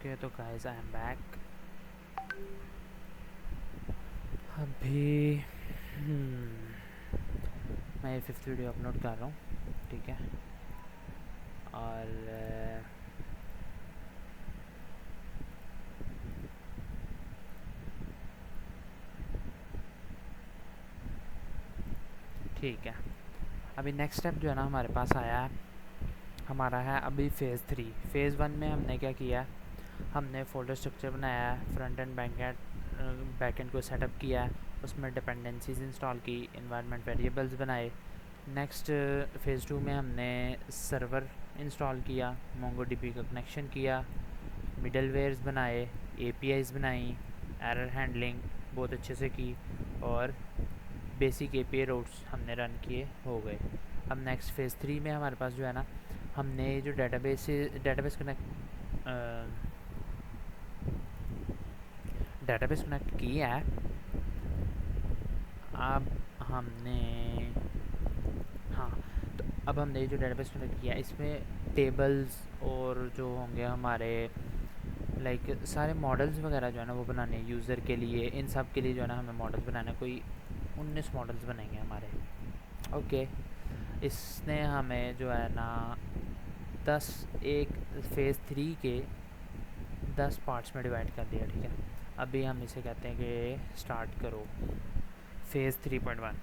Okay तो guys I am back. अभी मैं ये 5th वीडियो अपलोड कर रहा हूँ, ठीक है। और ठीक है, अभी नेक्स्ट स्टेप जो है ना हमारे पास आया है, हमारा है अभी फ़ेज़ 1 में हमने क्या किया है, हमने फोल्डर स्ट्रक्चर बनाया है, फ्रंट एंड बैक एंड को सेटअप किया है, उसमें डिपेंडेंसीज इंस्टॉल की, इन्वायरमेंट वेरिएबल्स बनाए। नेक्स्ट फ़ेज़ 2 में हमने सर्वर इंस्टॉल किया, मोंगोडीबी का कनेक्शन किया, मिडलवेयर्स बनाए, एपीआईज बनाई, एरर हैंडलिंग बहुत अच्छे से की, और बेसिक एपीआई रूट्स हमने रन किए हो गए। अब नेक्स्ट फ़ेज़ 3 में हमारे पास जो है ना, हमने जो डेटाबेस कनेक्ट किया है। अब हमने हाँ, तो अब हमने जो डेटाबेस कनेक्ट किया इसमें टेबल्स और जो होंगे हमारे लाइक सारे मॉडल्स वगैरह जो है ना वो बनाने हैं यूज़र के लिए। इन सब के लिए जो है ना हमें मॉडल्स बनाना, कोई 19 मॉडल्स बनेंगे हमारे। ओके, इसने हमें जो है ना 10 एक फ़ेज़ 3 के 10 पार्ट्स में डिवाइड कर दिया, ठीक है। अभी हम इसे कहते हैं कि स्टार्ट करो फ़ेज़ 3.1।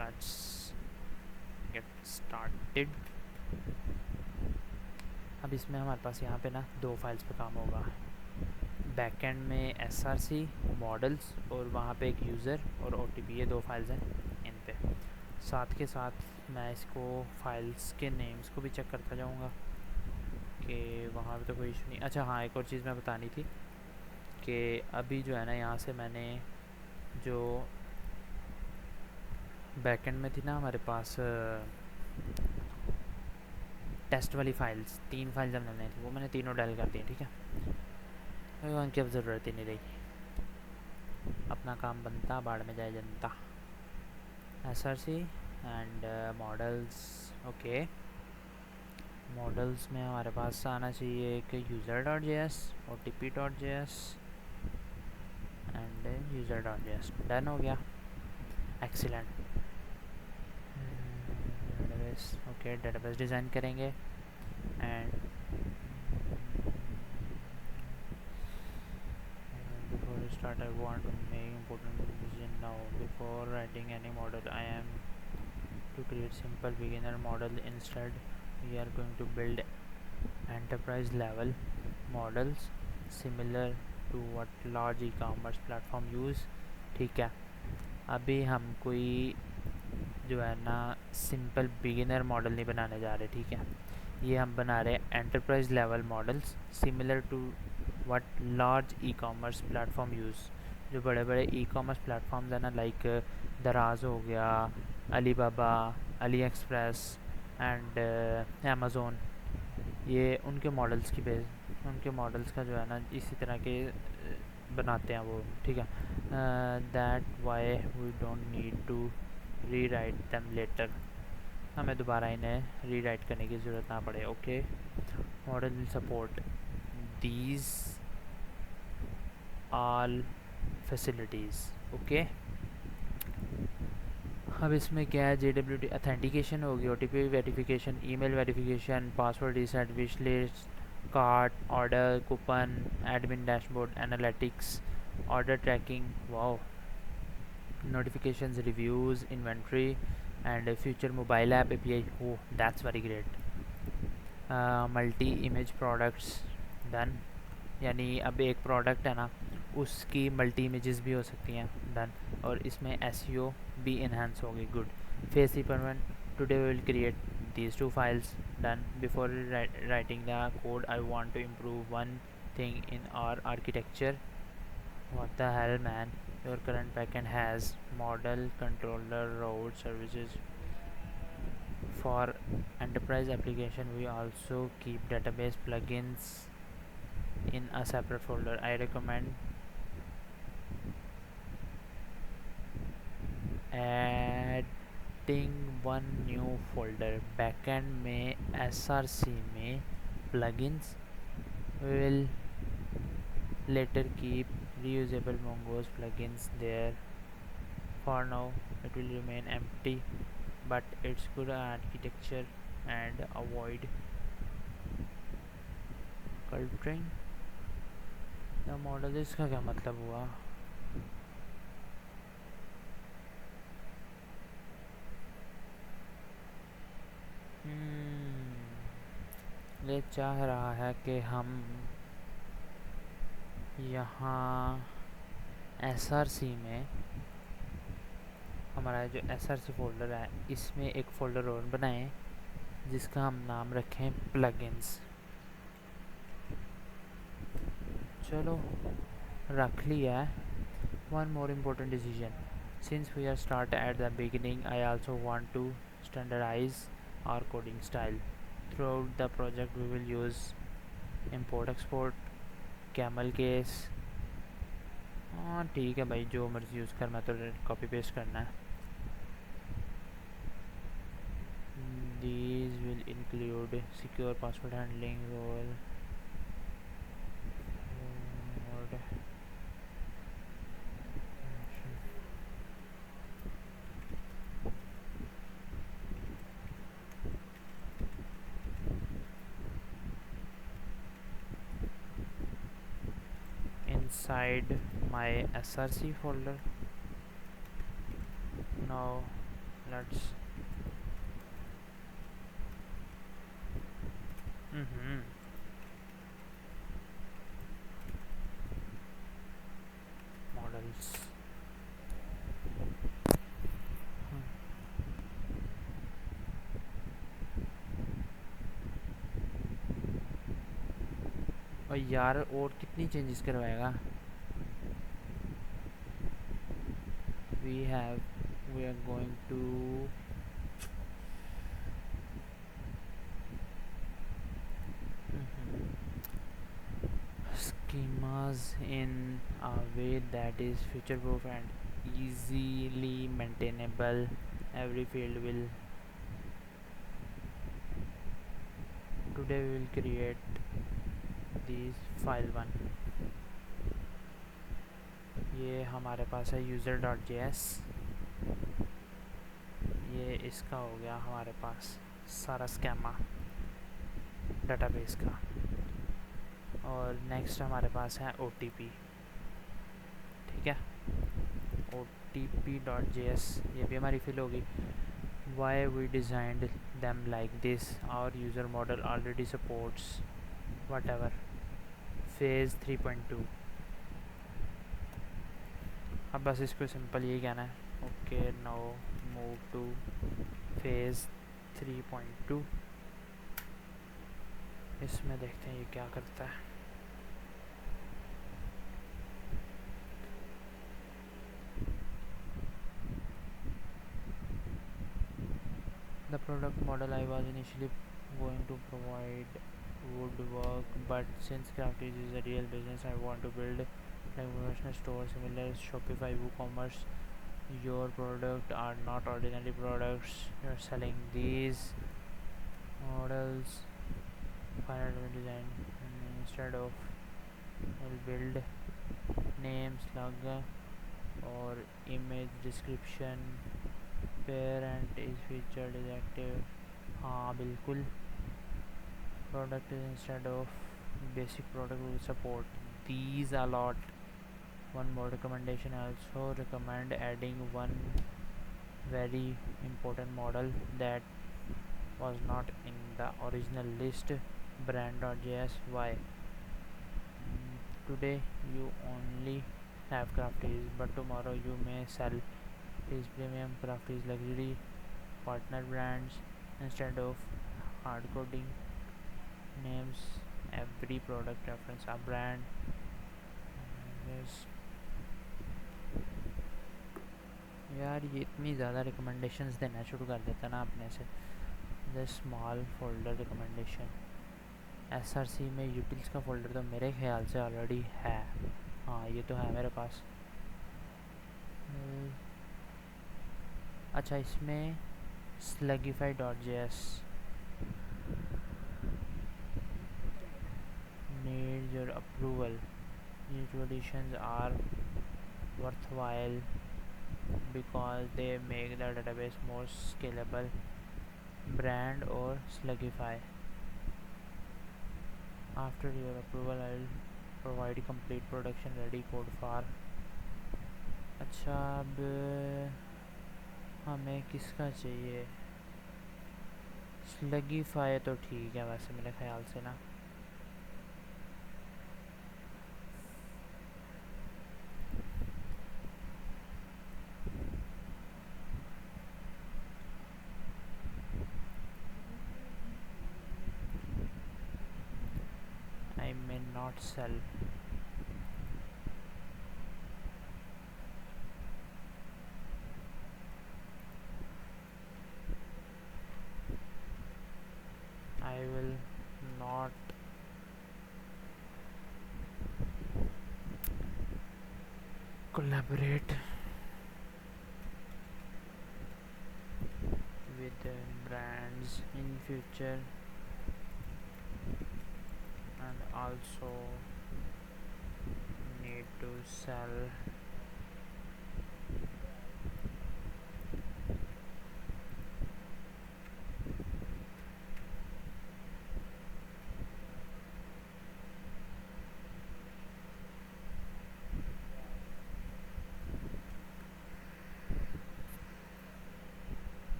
Let's get started. अब इसमें हमारे पास यहाँ पे ना 2 फाइल्स पे काम होगा, बैकएंड में SRC मॉडल्स और वहाँ पे एक यूज़र और OTP, ये 2 फाइल्स हैं इन पे। साथ के साथ मैं इसको फाइल्स के नेम्स को भी चेक करता जाऊँगा कि वहाँ पे तो कोई इशू नहीं। अच्छा हाँ, एक और चीज़ मैं बतानी थी कि अभी जो है ना यहाँ से मैंने जो बैकएंड में थी ना हमारे पास टेस्ट वाली फाइल्स, 3 फाइल्स हमने बनाई थी, वो मैंने तीनों डायल कर दी, ठीक है। उनकी अब ज़रूरत ही नहीं रही, अपना काम बनता बाढ़ में जाए जनता। SRC and models. Okay, models में हमारे पास आना चाहिए एक user.js, otp.js and user.js। Done हो गया, excellent. Database, okay, database design करेंगे and before we start I want to make important decision now. Before writing any model I am to create simple beginner model. Instead we are going to build enterprise level models similar to what large e-commerce platform use, ठीक है। अभी हम कोई जो है ना simple beginner model नहीं बनाने जा रहे, ठीक है। ये हम बना रहे हैं enterprise level models similar to what large e commerce platform use. जो बड़े बड़े ई कॉमर्स प्लेटफॉर्म्स हैं ना, लाइक दराज हो गया, Alibaba, Ali express and Amazon, ये उनके मॉडल्स की बेस, उनके मॉडल्स का जो है ना इसी तरह के बनाते हैं वो, ठीक है। That why we don't need to rewrite them later, हमें दोबारा इन्हें री राइट करने की ज़रूरत ना पड़े। Okay, model will support these all facilities. Okay, अब इसमें क्या है, JWT अथेंटिकेशन होगी, OTP verification, email verification, password reset, wish list, cart, order, coupon, admin dashboard, analytics, order tracking, wow, notifications, reviews, inventory and future mobile app API. Oh, that's very great. Multi image products done, यानी अब एक product है ना उसकी multi images भी हो सकती हैं, डन। और इसमें SEO भी इन्हांस होगी, good. Phase requirement, today we will create these 2 files, done. Before writing the code I want to improve one thing in our architecture. What the hell, man? Your current backend has model controller route services. For enterprise application we also keep database plugins in a separate folder. I recommend adding one new folder, backend में SRC में plugins. We will later keep reusable Mongoose plugins there. For now, it will remain empty, but it's good architecture and avoid culturing the model. इसका क्या मतलब हुआ? ये चाह रहा है कि हम यहाँ SRC में हमारा जो SRC फोल्डर है इसमें एक फ़ोल्डर और बनाएं जिसका हम नाम रखें प्लगइन्स। चलो रख लिया है। One more important decision. Since we are start at the beginning, I also want to standardize our coding style. Throughout the project we will use import export, camel case। हाँ ठीक है भाई, जो मर्जी यूज़ कर, मैं तो कॉपी पेस्ट करना है। These will include secure password handling, role mode, inside my SRC folder. Now let's models। और यार और कितनी चेंजेस करवाएगा? we are going to schemas in a way that is future proof and easily maintainable. Every field will today we will create this file1। ये हमारे पास है user.js। ये इसका हो गया हमारे पास सारा स्कीमा डेटाबेस का। और नेक्स्ट हमारे पास है OTP। ठीक है, OTP.js ये भी हमारी फिल होगी। Why we designed them like this? Our user model already supports whatever phase 3.2। अब बस इसको सिंपल यही कहना है, okay now move two phase 3.2। इसमें देखते हैं ये क्या करता है। The product model I was initially going to provide would work, but since Crafties is a real business, I want to build like professional store similar Shopify WooCommerce. Your product are not ordinary products. You're selling these models final design instead of will build name, slug और image description, parent is featured is active। हाँ बिल्कुल, product is instead of basic product will support these a lot। One more recommendation, I also recommend adding one very important model that was not in the original list, brand.js। Why? Today you only have Crafties, but tomorrow you may sell these premium Crafties luxury partner brands instead of hard coding names every product reference a brand। यार ये इतनी ज़्यादा recommendations देना शुरू कर देता ना अपने से। The small folder recommendation, SRC में यूटिल्स का फोल्डर तो मेरे ख्याल से ऑलरेडी है। हाँ ये तो है मेरे पास। अच्छा इसमें slugify.js approval. These two additions are worthwhile because they make the database more scalable, brand or Slugify. After your approval, I'll provide complete production ready code for. अच्छा, अब हमें किसका चाहिए? स्लगीफाई तो ठीक है वैसे मेरे ख्याल से ना. I may not sell. I will not collaborate with brands in future, and also need to sell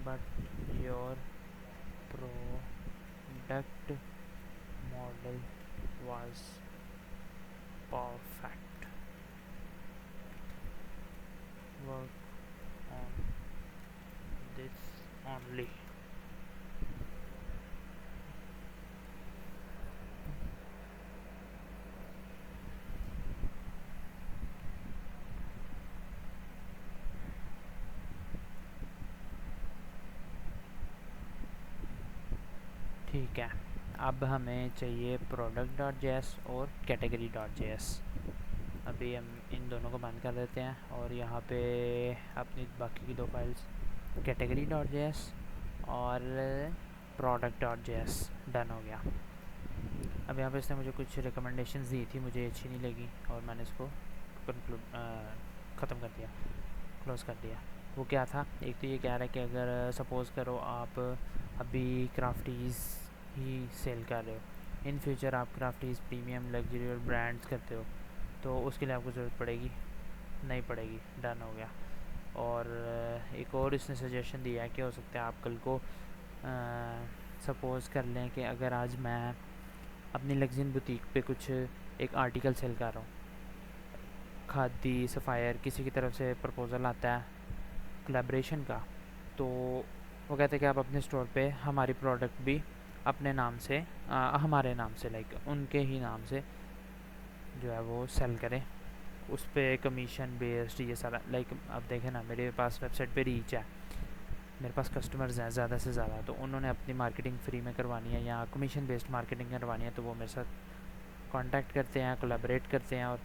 but your product model was perfect. Work on this only. ठीक है, अब हमें चाहिए product.js और category.js. अभी हम इन दोनों को बंद कर देते हैं और यहाँ पे अपनी बाकी की दो फाइल्स category.js और product.js डन हो गया. अब यहाँ पे इसने मुझे कुछ रिकमेंडेशंस दी थी, मुझे अच्छी नहीं लगी और मैंने इसको ख़त्म कर दिया, क्लोज़ कर दिया. वो क्या था? एक तो ये कह रहा है कि अगर सपोज़ करो आप अभी क्राफ्टीज़ ही सेल कर रहे हो, इन फ्यूचर आप क्राफ्टीज़ प्रीमियम लग्जरी और ब्रांड्स करते हो, तो उसके लिए आपको ज़रूरत पड़ेगी नहीं पड़ेगी. डन हो गया. और एक और इसने सजेशन दिया है कि हो सकता है आप कल को सपोज़ कर लें कि अगर आज मैं अपनी लग्जरी बुटीक पे कुछ एक आर्टिकल सेल कर रहा हूँ, खादी सफ़ायर, किसी की तरफ से प्रपोज़ल आता है कोलैबोरेशन का, तो वो कहते हैं कि आप अपने स्टोर पे हमारी प्रोडक्ट भी अपने नाम से हमारे नाम से लाइक उनके ही नाम से जो है वो सेल करें. उस पर कमीशन बेस्ड ये सारा लाइक अब देखें ना, मेरे पास वेबसाइट पे रीच है, मेरे पास कस्टमर्स हैं ज़्यादा से ज़्यादा, तो उन्होंने अपनी मार्केटिंग फ्री में करवानी है या कमीशन बेस्ड मार्केटिंग करवानी है, तो वो मेरे साथ कांटेक्ट करते हैं, कोलैबोरेट करते हैं. और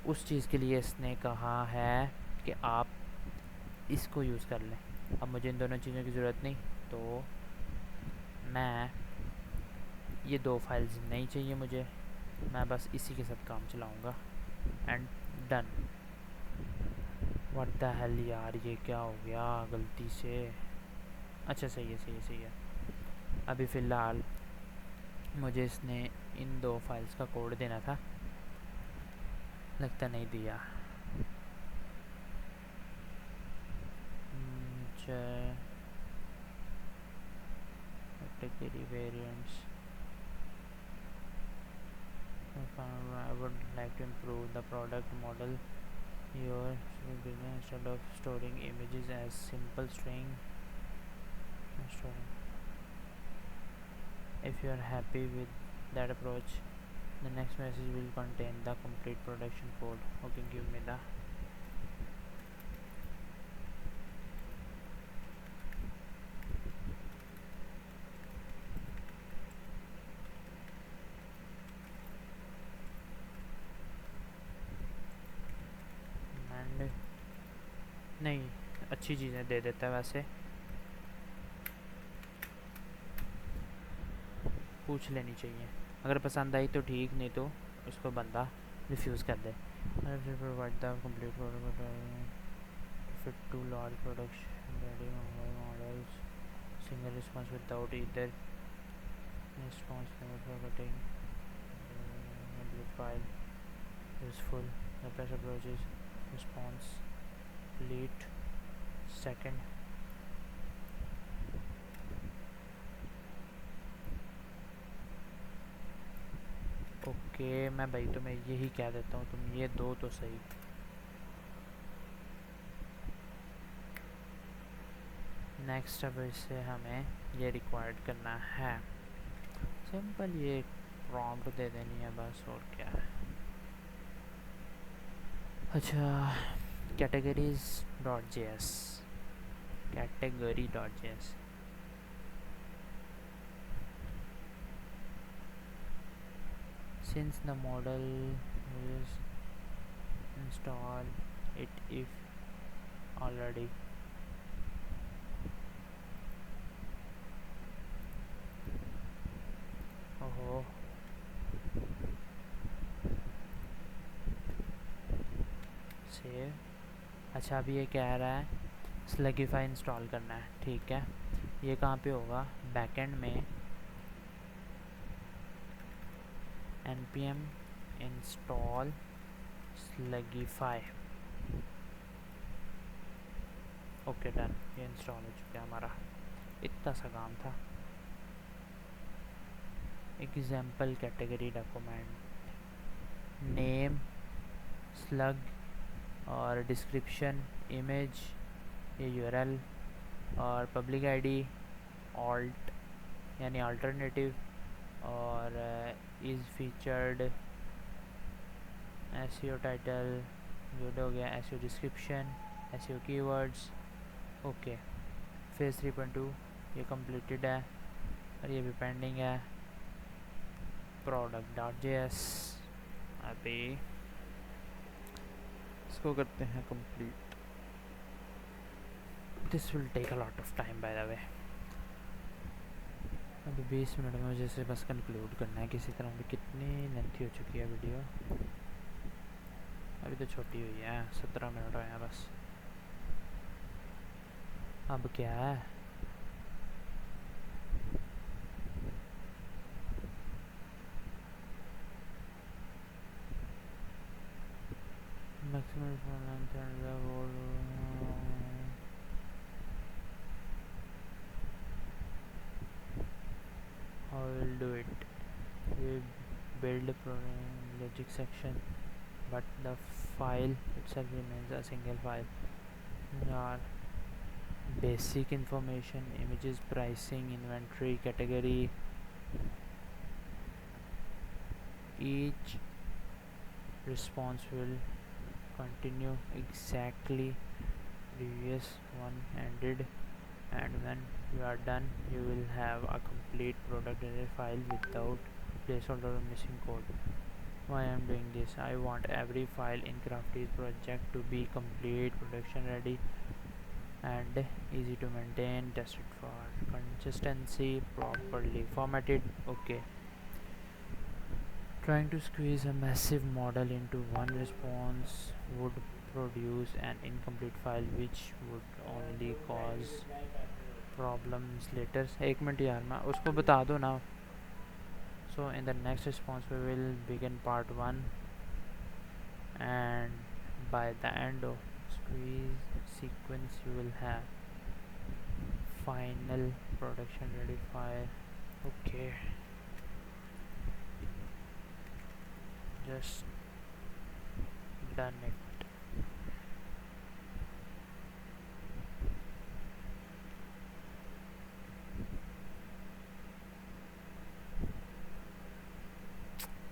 उस चीज़ के लिए इसने कहा है कि आप इसको यूज़ कर लें. अब मुझे इन दोनों चीज़ों की ज़रूरत नहीं, तो मैं ये दो फाइल्स नहीं चाहिए मुझे, मैं बस इसी के साथ काम चलाऊँगा. And done. What the hell यार, ये क्या हो गया गलती से? अच्छा सही है सही है सही है. अभी फ़िलहाल मुझे इसने इन दो फाइल्स का कोड देना था, लगता नहीं दिया. category variants. I would like to improve the product model your business instead of storing images as simple string. If you are happy with that approach, the next message will contain the complete production code. Okay, give me the and नहीं अच्छी चीज़ें दे देता है वैसे, पूछ लेनी चाहिए. अगर पसंद आई तो ठीक, नहीं तो उसको बंदा रिफ्यूज़ कर दे। Provide the complete fit to large production ready models single response without either response limit for cutting complete file useful. The best approach is response complete second. Okay मैं भाई तुम्हें यही कह देता हूँ, तुम ये दो तो सही। नेक्स्ट अब इससे हमें ये रिक्वायर्ड करना है, सिंपल ये प्रॉम्प्ट दे देनी है बस, और क्या है। अच्छा, categories .js, category.js since the model is install it if already ओहो सेव। अच्छा अभी ये कह रहा है स्लगिफाई इंस्टॉल करना है, ठीक है। ये कहाँ पे होगा, बैकएंड में npm install slugify। Okay done, ये इंस्टॉल हो चुका है हमारा, इतना सा काम था। Example category document name slug और डिस्क्रिप्शन इमेज ये यूआरएल और पब्लिक आईडी ऑल्ट यानी अल्टरनेटिव और इज़ फीचर्ड एसईओ टाइटल जो हो गया, SEO description, SEO keywords. Okay phase 3.2 ये कंप्लीटेड है और ये भी पेंडिंग है। product.js अभी इसको करते हैं complete. This will take a lot of time by the way. अभी 20 मिनट में मुझे इसे बस कंक्लूड करना है किसी तरह भी। कितनी लेंथी हो चुकी है वीडियो, अभी तो छोटी हुई है, 17 मिनट हुए हैं बस। अब क्या है, maximum length and the whole how we'll do it. We build a logic section but the file itself remains a single file. There are basic information, images, pricing, inventory, category. Each response will continue exactly previous one ended, and when you are done you will have a complete product file without placeholder or missing code. Why I am doing this, I want every file in Crafty's project to be complete, production ready and easy to maintain, tested for consistency, properly formatted. Okay, trying to squeeze a massive model into one response would produce an incomplete file which would only cause problems later. एक minute यार मैं उसको बता दो ना। So in the next response we will begin part 1 and by the end of squeeze sequence you will have final production ready file. Okay, just done it.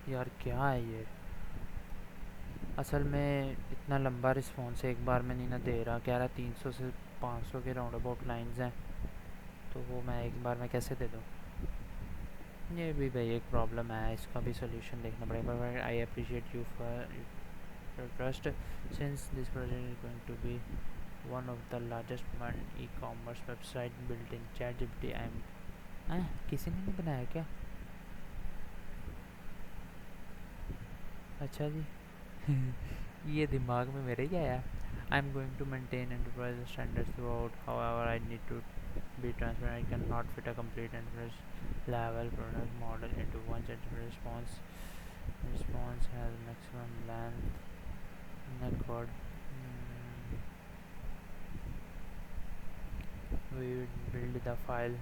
यार क्या है ये, असल में इतना लंबा रिस्पॉन्स एक बार में नहीं ना दे रहा, कह रहा 300 से 500 के राउंड अबाउट लाइन्स हैं, तो वो मैं एक बार में कैसे दे दूँ। ये भी भाई एक प्रॉब्लम है, इसका भी सोल्यूशन देखना पड़ेगा। I appreciate you for your trust since this project is going to be one of the largest e commerce website built in ChatGPT। I am किसी ने नहीं बनाया क्या? अच्छा जी। ये दिमाग में मेरे ही आया। I am going to maintain enterprise standards throughout, however I need to be transparent. I cannot fit a complete enterprise level product model into one enterprise response. Response has maximum length in a code. We build the file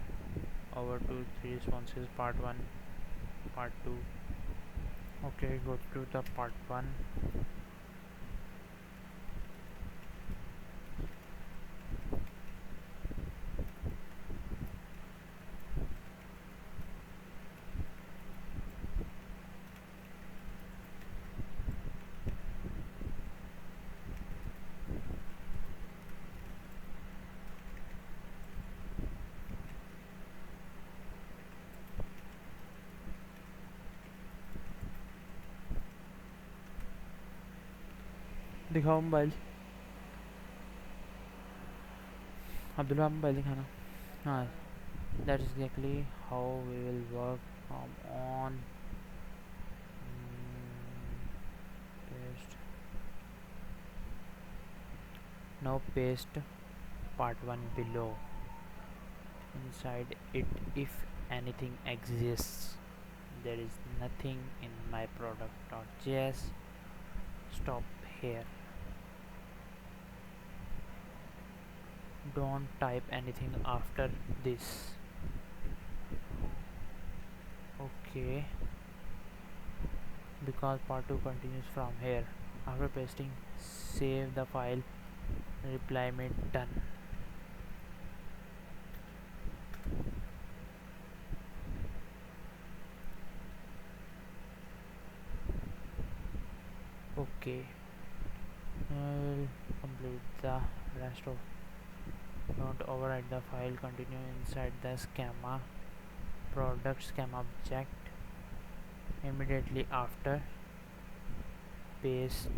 over to three responses: part 1, part 2. Okay, go to the part 1. दिखाओ mobile. Abdullah mobile दिखाना। हाँ, that's exactly how we will work on paste. Now paste part 1 below. Inside it, if anything exists, there is nothing in my product.js. Stop here. Don't type anything after this. Okay, because part 2 continues from here. After pasting, save the file, reply me done. Okay, I'll complete the rest of. Don't overwrite the file. Continue inside the schema product schema object. Immediately after, paste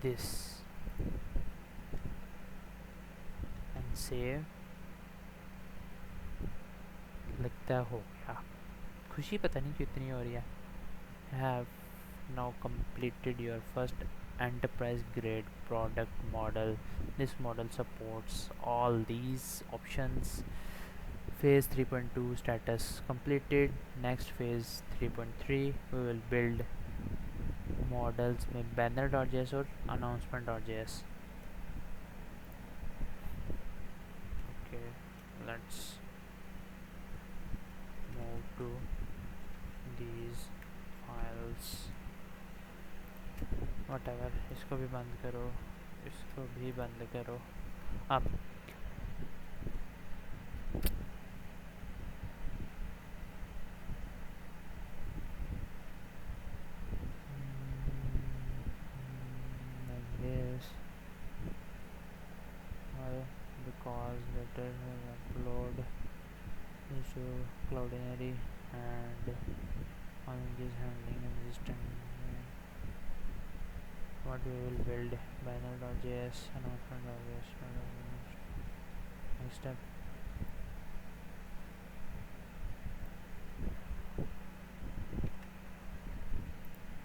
this and save. लगता हो गया। खुशी पता नहीं कितनी हो रही है। Have now completed your first enterprise grade product model. This model supports all these options. Phase 3.2 status completed. Next phase 3.3 we will build models में banner.js और announcement.js. Okay, let's move to these files. whatever, इसको भी बंद करो, इसको भी बंद करो। अब like this. Why? Because later upload is to Cloudinary and is handling existing. What we will build: banner.js, announcement.js. Next step.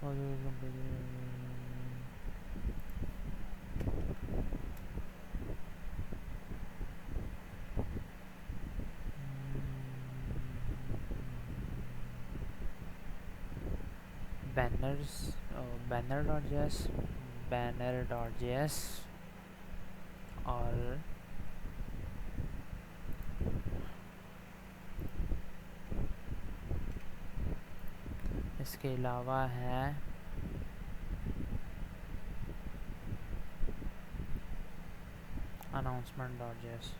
What we will complete. Banners, banner.js, banner.js और इसके अलावा है announcement.js.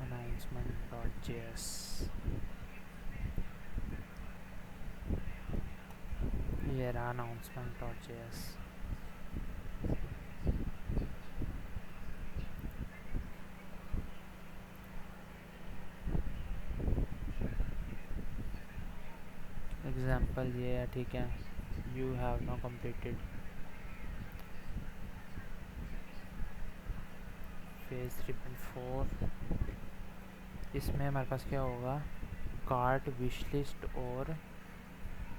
Announcement.js. ये रहा announcement.js. एग्जाम्पल ये है, ठीक है। You have now completed phase 3.4 इसमें हमारे पास क्या होगा, कार्ट, विश लिस्ट और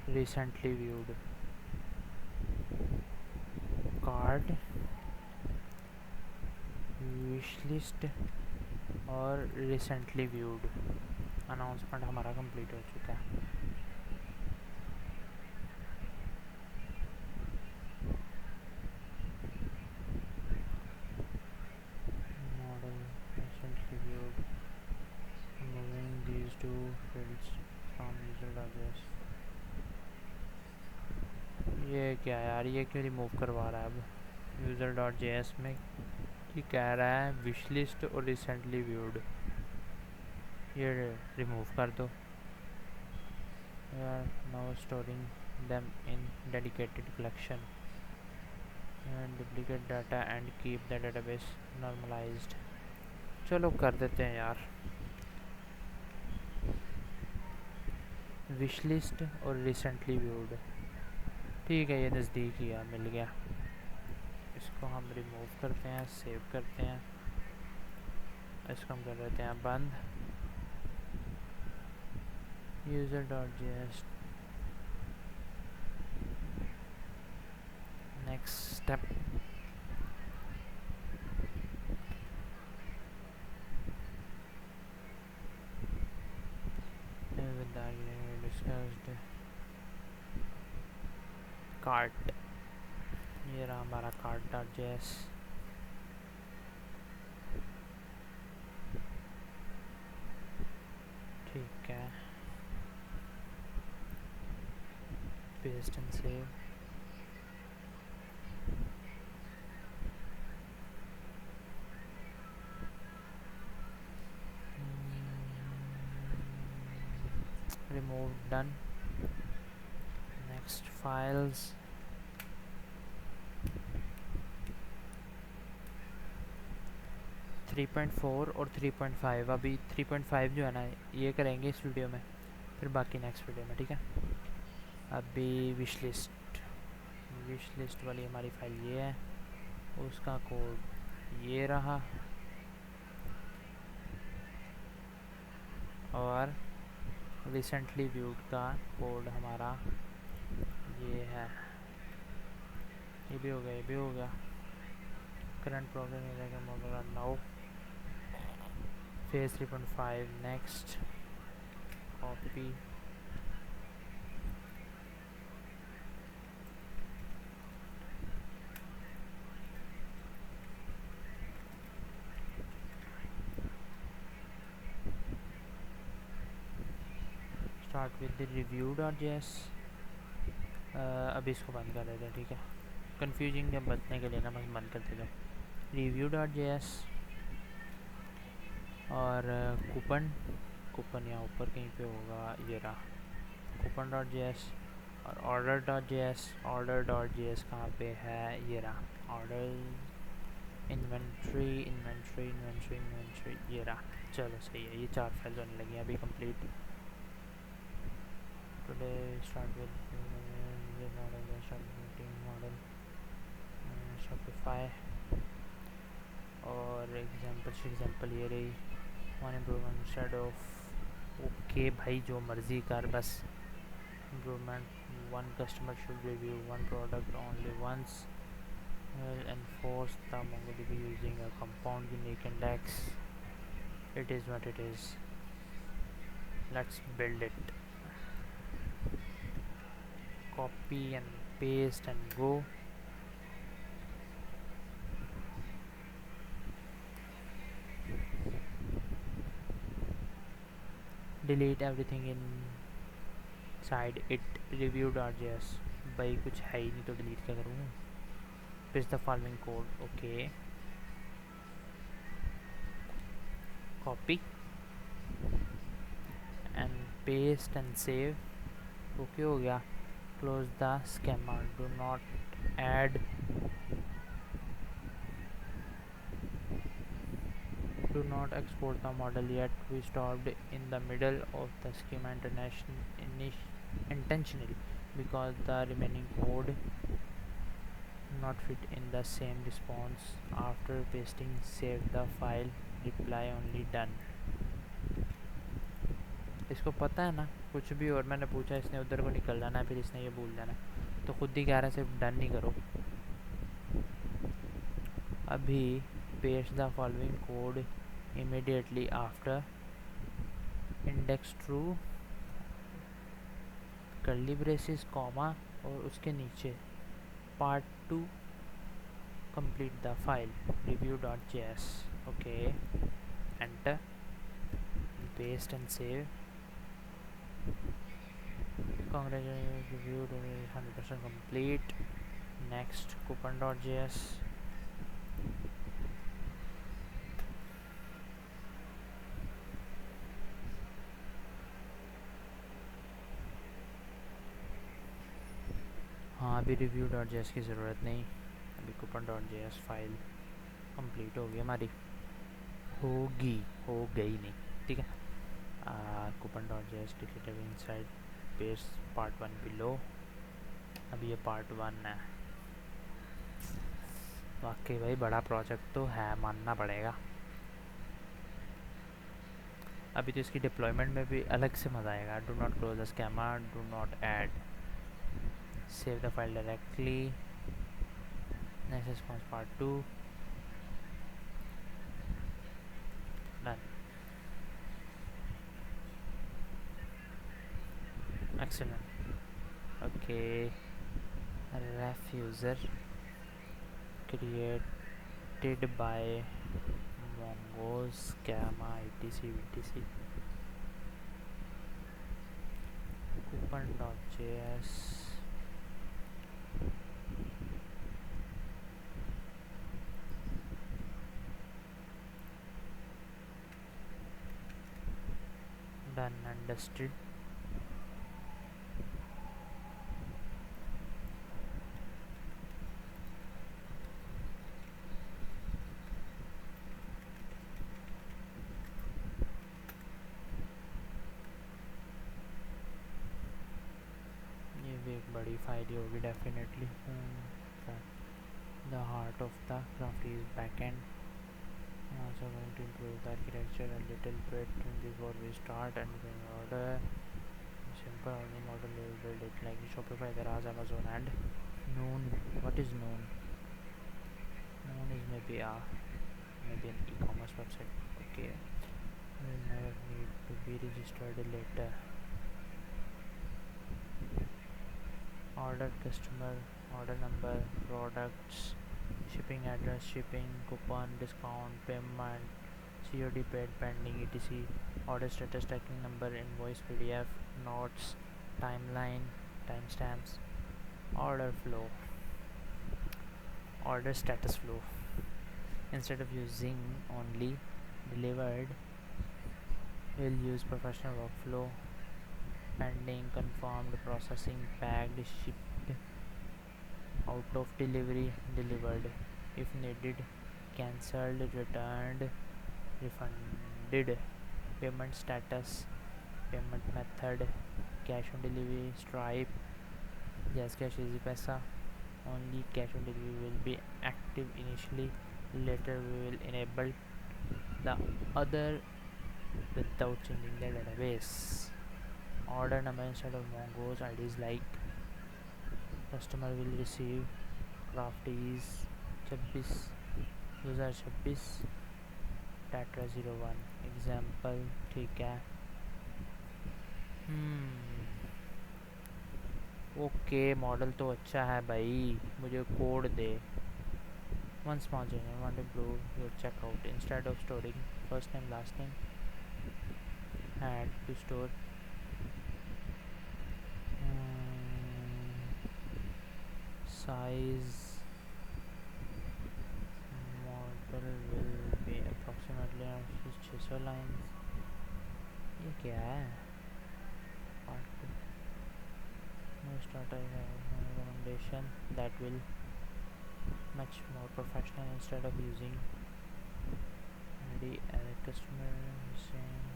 recently viewed. Cart, wish list और रिसेंटली व्यूड। अनाउंसमेंट हमारा कंप्लीट हो चुका है। Model recently viewed, moving these two fields from user address. ये क्या यार, ये क्यों रिमूव करवा रहा है अब यूज़र डॉट जे एस में? ये कह रहा है विश लिस्ट और रिसेंटली व्यूड, ये रिमूव कर दो यार। Now storing them in dedicated collection and duplicate data and keep the database normalised. चलो कर देते हैं यार। विश लिस्ट और रिसेंटली व्यूड, ठीक है, ये नज़दीक ही है, मिल गया। इसको हम रिमूव करते हैं, सेव करते हैं, इसको हम कर देते हैं बंद। User dot J S, next step. Discussed cart, ये रहा हमारा कार्ट डॉट जे एस। ठीक है, paste and save. remove, done। next files, three point four और 3.5। अभी 3.5 जो है ना, ये करेंगे इस वीडियो में, फिर बाकी नेक्स्ट वीडियो में, ठीक है। अभी विश लिस्ट वाली हमारी फाइल ये है, उसका कोड ये रहा, और रिसेंटली व्यूड का कोड हमारा ये है। ये भी हो गया, ये भी हो गया। करंट प्रोग्राम एरिया का model run now. Phase 3.5 next, copy, start with the review dot J S. अभी इसको बंद कर देते हैं, ठीक है। कंफ्यूजिंग जब बचने के लिए ना बस बंद कर देते हैं। रिव्यू डॉट जे एस और कूपन यहाँ ऊपर कहीं पे होगा, ये रहा कूपन डॉट जे एस। और ऑर्डर डॉट जे एस कहाँ पे है, ये रहा ऑर्डर। इन्वेंट्री, ये रहा। चलो सही है, ये 4 फाइल होने लगी हैं अभी complete. Today start with model Shopify, और एग्जांपल ये रही। One improvement instead of, okay भाई जो मर्जी कर, बस improvement. One customer should review one product only once, will enforce the MongoDB using a compound unique index. It is what it is. Let's build it. Copy and paste and go. Delete everything inside it review.js. भाई कुछ है ही नहीं तो delete क्या करूँ? Paste the following code. Okay. Copy and paste and save. Okay हो गया. Close the schema. Do not add. Do not export the model yet. We stopped in the middle of the schema intentionally because the remaining code not fit in the same response. After pasting save the file, reply only done. इसको पता है ना, कुछ भी और मैंने पूछा इसने उधर को निकल जाना है, फिर इसने ये भूल जाना, तो खुद ही कह रहा है सिर्फ डन नहीं करो. अभी paste the following code immediately after index true curly braces comma और उसके नीचे part 2 complete the file review.js. okay, enter, paste and save. Congratulations, review 100% complete. Next, coupon.js. हाँ, अभी review.js की ज़रूरत नहीं, अभी coupon.js फाइल कंप्लीट हो गई हमारी, हो गई नहीं, ठीक है. coupon.js deleted inside paste part 1 below. अभी ये पार्ट 1 है. वाकई भाई बड़ा प्रोजेक्ट तो है, मानना पड़ेगा. अभी तो इसकी डिप्लॉयमेंट में भी अलग से मज़ा आएगा. Do not close the scammer, do not add, save the file directly. Next response part 2 done. Excellent. Okay, ref user created by mongoose schema etc. coupon.js done and dusted. ये भी एक बड़ी फाइल होगी definitely. The heart of the craft is backend. I'm also going to improve the architecture a little bit before we start and in order. Simple only model will build it like Shopify, Garage, Amazon and Noon. What is Noon? Noon is maybe an e-commerce website. Okay, will never need to be registered later. Order customer, order number, products, shipping address, shipping, coupon, discount, payment, COD paid, pending, etc. Order status, tracking number, invoice, PDF, notes, timeline, timestamps. Order flow, order status flow. Instead of using only delivered, we'll use professional workflow. Pending, confirmed, processing, packed, shipped, out of delivery, delivered, if needed, cancelled, returned, refunded. Payment status, payment method, cash on delivery, Stripe, JazzCash, EasyPaisa. Only cash on delivery will be active initially, later we will enable the other without changing the database. Order number instead of mongoose IDs like customer will receive crafties 26 2026 Tatra 01 example. ठीक है. Okay, model तो अच्छा है भाई, मुझे code दे. One small change, want to improve your checkout. Instead of storing first name last name, had to store size. Model will be approximately 600 lines. ये क्या है? Part 2. No start. I have one recommendation that will much more professional instead of using the customer saying.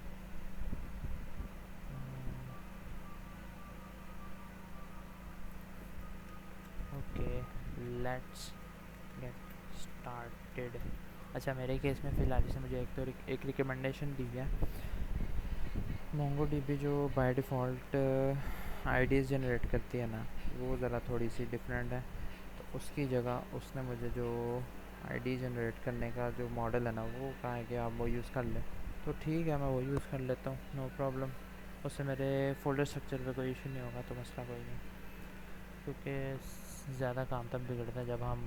Okay, let's get started. अच्छा, मेरे case में फ़िलहाल इसने मुझे एक रिकमेंडेशन दी है। MongoDB जो बाय डिफ़ॉल्ट आईडीज़ जनरेट करती है ना, वो ज़रा थोड़ी सी डिफरेंट है। तो उसकी जगह उसने मुझे जो आईडी जनरेट करने का जो मॉडल है ना, वो कहा है कि आप वो यूज़ कर लें। तो ठीक है, मैं वो यूज़ कर लेता हूँ, नो प्रॉब्लम। उससे मेरे फोल्डर स्ट्रक्चर पे कोई इशू नहीं होगा, तो मसला कोई नहीं। क्योंकि ज़्यादा काम तब बिगड़ता है जब हम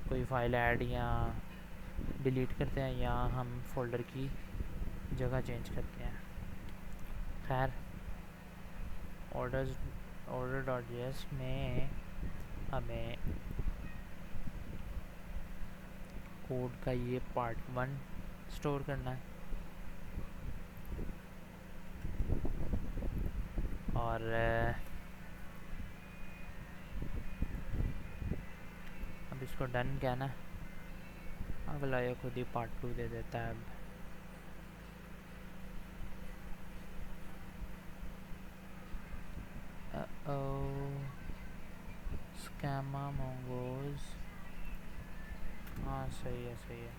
कोई फ़ाइल ऐड या डिलीट करते हैं या हम फोल्डर की जगह चेंज करते हैं। खैर, order.js में हमें कोड का ये पार्ट 1 स्टोर करना है और अब इसको डन कहना है। अगला ये खुद ही पार्ट 2 दे देता है। अब स्कैमा मोंगोज, हाँ सही है सही है।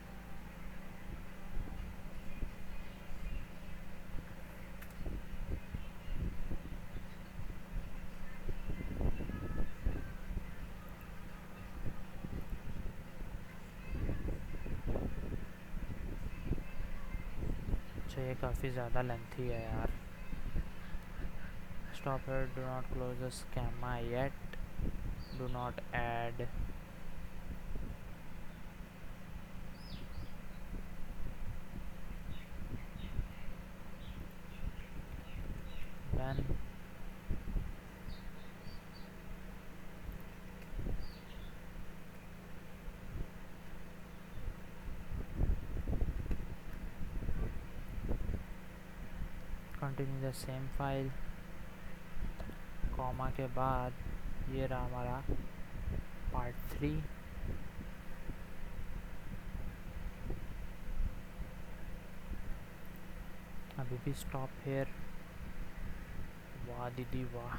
अच्छा, ये काफ़ी ज़्यादा लेंथी है यार। Stop here, do not close the schema yet, do not add. Done. Continue the same file, comma के बाद ये रहा हमारा पार्ट 3। अभी भी स्टॉप हेयर। वाह दीदी वाह।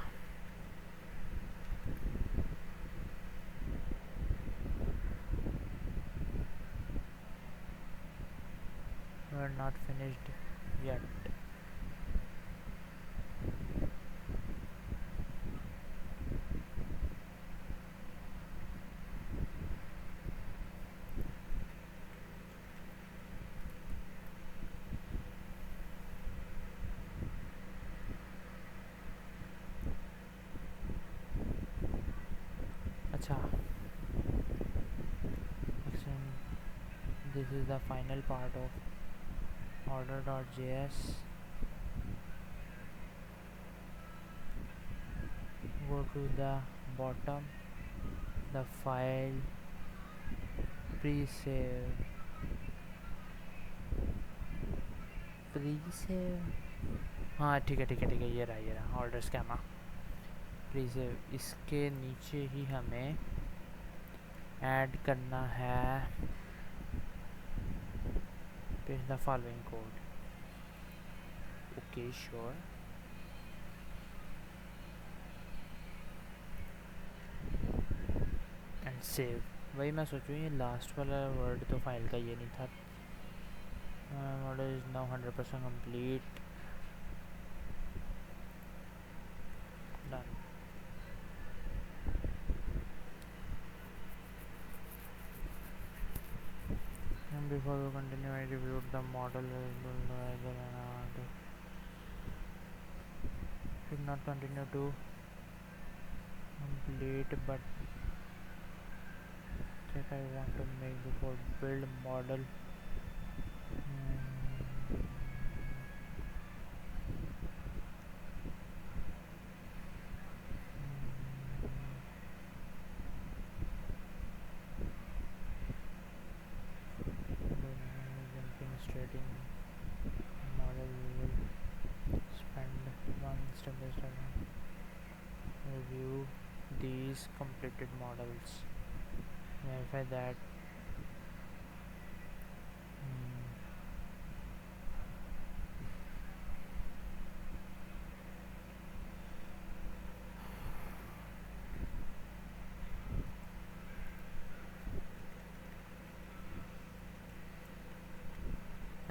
We are not finished yet. अच्छा, this is the final part of order.js. Go to the bottom, the file pre-save, हाँ ठीक है ठीक है ठीक है, ये रहा ऑर्डर स्कैमा प्रीसेव। इसके नीचे ही हमें ऐड करना है paste the following code. Okay sure. And save. वही मैं सोचूँ, ये लास्ट वाला वर्ड तो फाइल का ये नहीं था। Model is now 100% complete. Done. And before we continue, I reviewed the model. Did not continue to complete, but that I want to make before build model. Jumping straight in model, we will spend one step by step review these completed models, verify that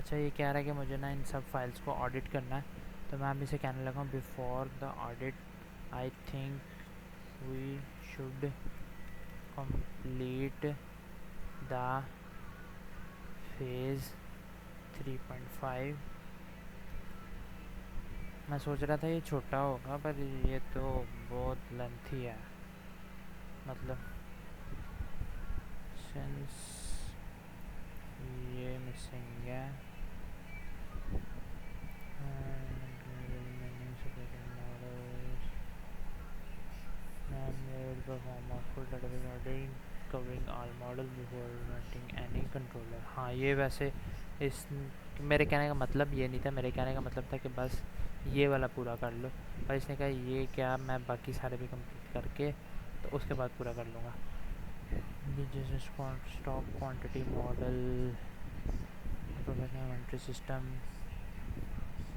अच्छा ये कह रहा है कि मुझे ना इन सब files को ऑडिट करना है, तो मैं अब इसे कहने लगा हूँ before the audit I think we should complete the phase 3.5। मैं सोच रहा था ये छोटा होगा पर ये तो बहुत लेंथी है, मतलब सिंस ये मिसिंग है covering all model before implementing any controller. हाँ ये वैसे इस मेरे कहने का मतलब ये नहीं था, मेरे कहने का मतलब था कि बस ये वाला पूरा कर लो, पर इसने कहा ये क्या मैं बाकी सारे भी कंप्लीट करके तो उसके बाद पूरा कर लूँगा। जैसे stock quantity model inventory system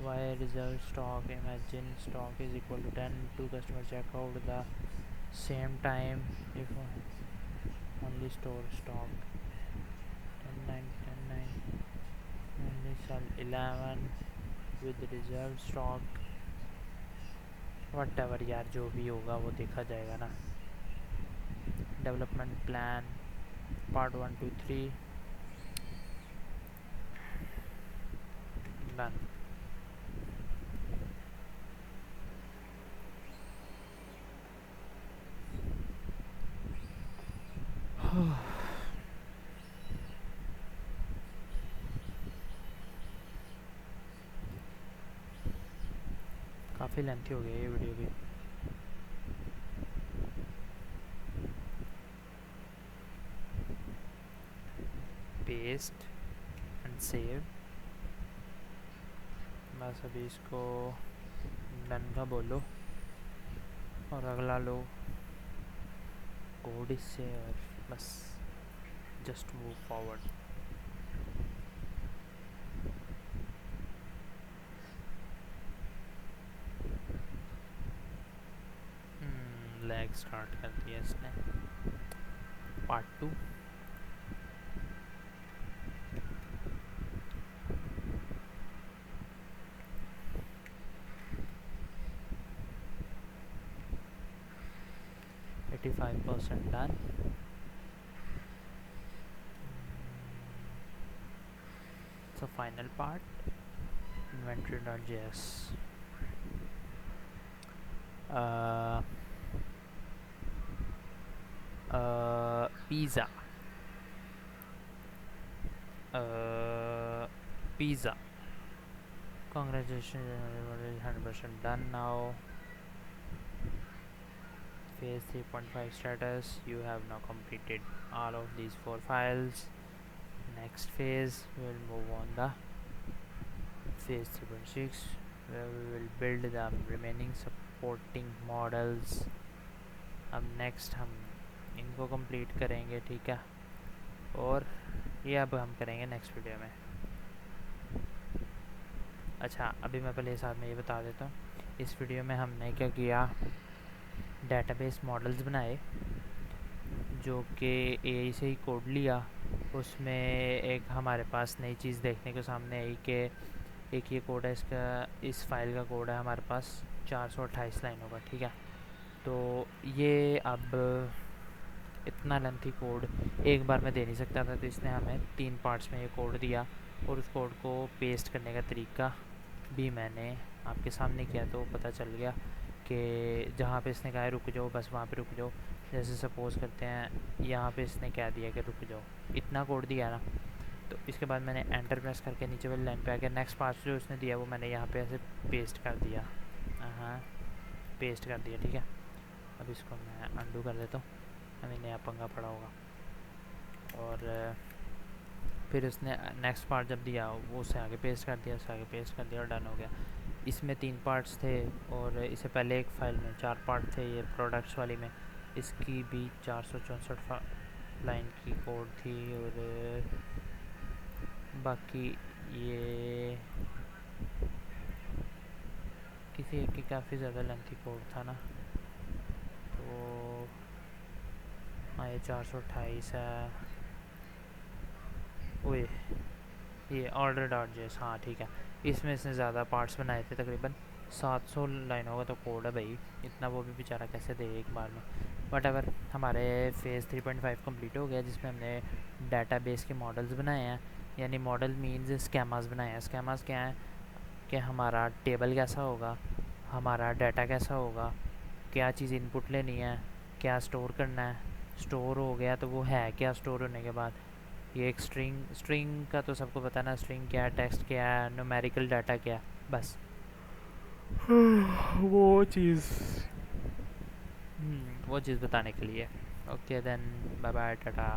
why reserve stock imagine stock is equal to 10 to customer checkout the same time if only store stock 10 9 10 9 only sell 11 with reserve stock whatever यार जो भी होगा वो देखा जाएगा ना। Development plan part 1 2 3 done. काफ़ी lengthy हो गई ये वीडियो भी। पेस्ट एंड सेव, बस अभी इसको डन का बोलो और अगला लो कोड इससे और बस just move forward. Lag start कर दिया इसने। Part 2 85% done. So final part inventory.js pizza pizza congratulations 100% done now. Phase 3.5 status, you have now completed all of these 4 files. Next phase we will move on the phase 3.6 where we will build the remaining supporting models. अब next हम इनको complete करेंगे, ठीक है, और ये अब हम करेंगे नेक्स्ट वीडियो में। अच्छा अभी मैं पहले साथ में ये बता देता हूँ, इस वीडियो में हमने क्या किया, डेटाबेस मॉडल्स बनाए जो कि एआई से ही कोड लिया। उसमें एक हमारे पास नई चीज़ देखने को सामने आई कि एक ये कोड है, इसका इस फाइल का कोड है हमारे पास 428 लाइनों का, ठीक है। तो ये अब इतना लेंथी कोड एक बार में दे नहीं सकता था, तो इसने हमें 3 पार्ट्स में ये कोड दिया और उस कोड को पेस्ट करने का तरीका भी मैंने आपके सामने किया, तो पता चल गया कि जहाँ पे इसने कहा है रुक जाओ बस वहाँ पे रुक जाओ। जैसे सपोज़ करते हैं यहाँ पे इसने कह दिया कि रुक जाओ, इतना कोड दिया ना, तो इसके बाद मैंने एंटर प्रेस करके नीचे वाली लाइन पे आके नेक्स्ट पार्ट जो उसने दिया वो मैंने यहाँ पे ऐसे पेस्ट कर दिया। हाँ पेस्ट कर दिया, ठीक है। अब इसको मैं अंडू कर देता हूँ, हमें नया पंगा पड़ा होगा। और फिर उसने नेक्स्ट पार्ट जब दिया वो उससे आगे पेस्ट कर दिया, उससे आगे पेस्ट कर दिया और डन हो गया। इसमें 3 पार्ट्स थे और इससे पहले एक फ़ाइल में 4 पार्ट थे, ये प्रोडक्ट्स वाली में इसकी भी 464 लाइन की कोड थी। और बाकी ये किसी एक की काफ़ी ज़्यादा लेंथी कोड था ना, तो हाँ ये 428 है। ओए ये ऑर्डर डॉट जेएस, हाँ ठीक है। इसमें इसने ज़्यादा पार्ट्स बनाए थे, तकरीबन 700 लाइनों का तो कोड है भाई, इतना वो भी बेचारा कैसे दे एक बार में। बट अगर हमारे फेज़ 3.5 कंप्लीट हो गया, जिसमें हमने डाटाबेस के मॉडल्स बनाए हैं, यानी मॉडल मीन्स स्कैमास बनाए हैं। स्कैमास क्या है कि हमारा टेबल कैसा होगा, हमारा डाटा कैसा होगा, क्या चीज़ इनपुट लेनी है, क्या स्टोर करना है, स्टोर हो गया तो वो है क्या स्टोर होने के बाद। ये एक स्ट्रिंग, स्ट्रिंग का तो सबको पता ना, स्ट्रिंग क्या है, टेक्स्ट क्या है, न्यूमेरिकल डाटा क्या है, बस वो चीज़, वो चीज़ बताने के लिए। Okay then, bye bye, Tata.